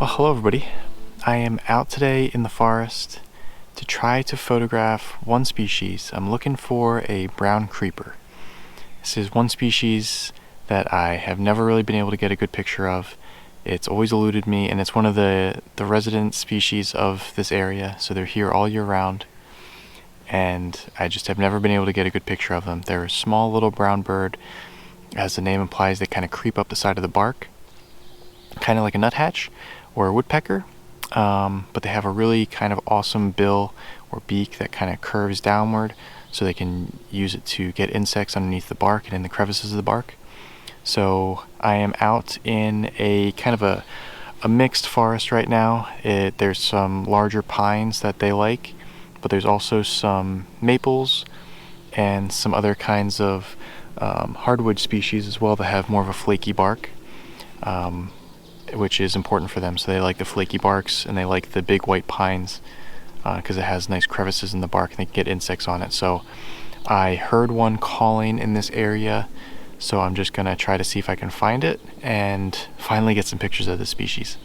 Well, hello everybody. I am out today in the forest to try to photograph one species. I'm looking for a brown creeper. This is one species that I have never really been able to get a good picture of. It's always eluded me, and it's one of the resident species of this area, so they're here all year round, and I just have never been able to get a good picture of them. They're a small little brown bird. As the name implies, they kind of creep up the side of the bark, kind of like a nuthatch or a woodpecker, but they have a really kind of awesome bill or beak that kind of curves downward, so they can use it to get insects underneath the bark and in the crevices of the bark. So I am out in a kind of a mixed forest right now. There's some larger pines that they like, but there's also some maples and some other kinds of hardwood species as well that have more of a flaky bark, which is important for them. So they like the flaky barks, and they like the big white pines because it has nice crevices in the bark and they can get insects on it. So I heard one calling in this area, so I'm just gonna try to see if I can find it and finally get some pictures of the species.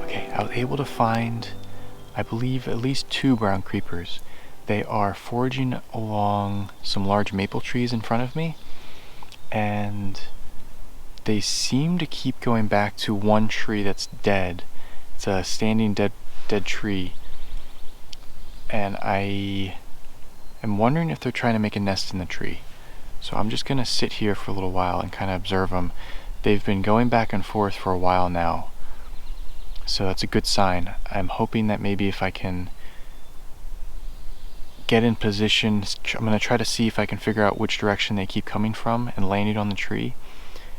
Okay, I was able to find, I believe, at least 2 brown creepers. They are foraging along some large maple trees in front of me, and they seem to keep going back to one tree that's dead. It's a standing dead tree, and I am wondering if they're trying to make a nest in the tree. So I'm just gonna sit here for a little while and kind of observe them. They've been going back and forth for a while now, so that's a good sign. I'm hoping that maybe if I can get in position, I'm going to try to see if I can figure out which direction they keep coming from and landing on the tree,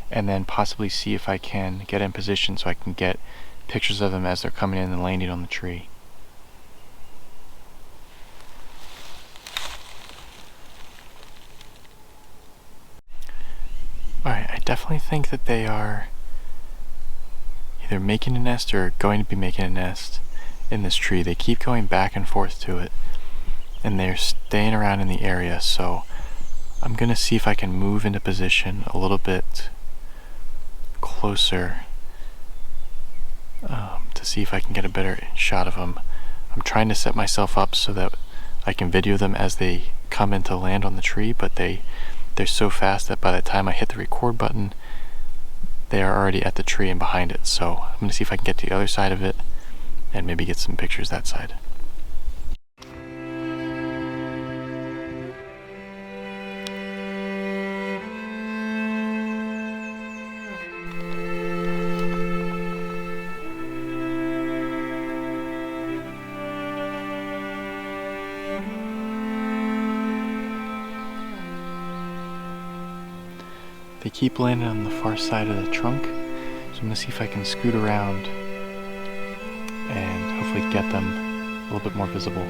and then possibly see if I can get in position so I can get pictures of them as they're coming in and landing on the tree. Alright, I definitely think that they are either making a nest or going to be making a nest in this tree. They keep going back and forth to it, and they're staying around in the area, so I'm gonna see if I can move into position a little bit closer to see if I can get a better shot of them. I'm trying to set myself up so that I can video them as they come in to land on the tree, but they're so fast that by the time I hit the record button, they are already at the tree and behind it. So I'm gonna see if I can get to the other side of it and maybe get some pictures that side. They keep landing on the far side of the trunk, so I'm going to see if I can scoot around and hopefully get them a little bit more visible.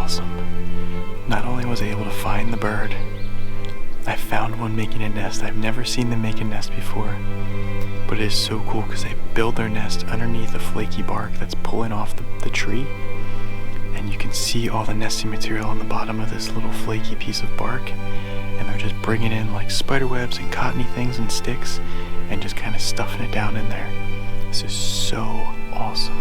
awesome. Not only was I able to find the bird, I found one making a nest. I've never seen them make a nest before, but it is so cool because they build their nest underneath the flaky bark that's pulling off the tree, and you can see all the nesting material on the bottom of this little flaky piece of bark, and they're just bringing in like spider webs and cottony things and sticks and just kind of stuffing it down in there. This is so awesome.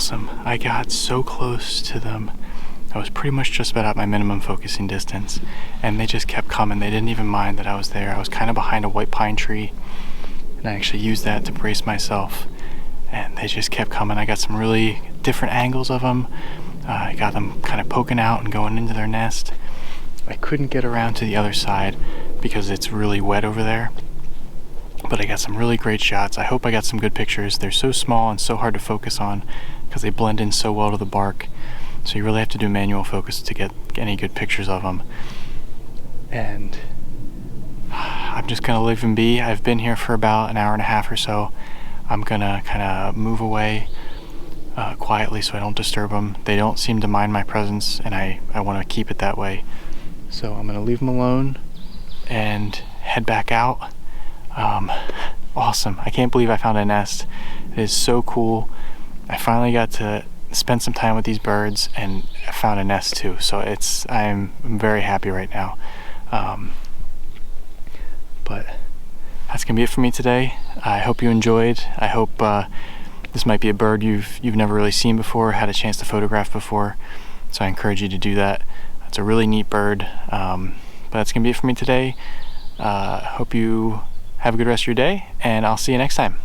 awesome. I got so close to them. I was pretty much just about at my minimum focusing distance, and they just kept coming. They didn't even mind that I was there. I was kind of behind a white pine tree, and I actually used that to brace myself, and they just kept coming. I got some really different angles of them. I got them kind of poking out and going into their nest. I couldn't get around to the other side because it's really wet over there, but I got some really great shots. I hope I got some good pictures. They're so small and so hard to focus on because they blend in so well to the bark. So you really have to do manual focus to get any good pictures of them. And I'm just gonna leave them be. I've been here for about an hour and a half or so. I'm gonna kind of move away quietly so I don't disturb them. They don't seem to mind my presence, and I want to keep it that way. So I'm gonna leave them alone and head back out. Awesome. I can't believe I found a nest. It is so cool. I finally got to spend some time with these birds, and I found a nest too, so I'm very happy right now. But that's gonna be it for me today. I hope you enjoyed. I hope this might be a bird you've never really seen before, had a chance to photograph before, so I encourage you to do that. It's a really neat bird. But that's gonna be it for me today. Hope you have a good rest of your day, and I'll see you next time.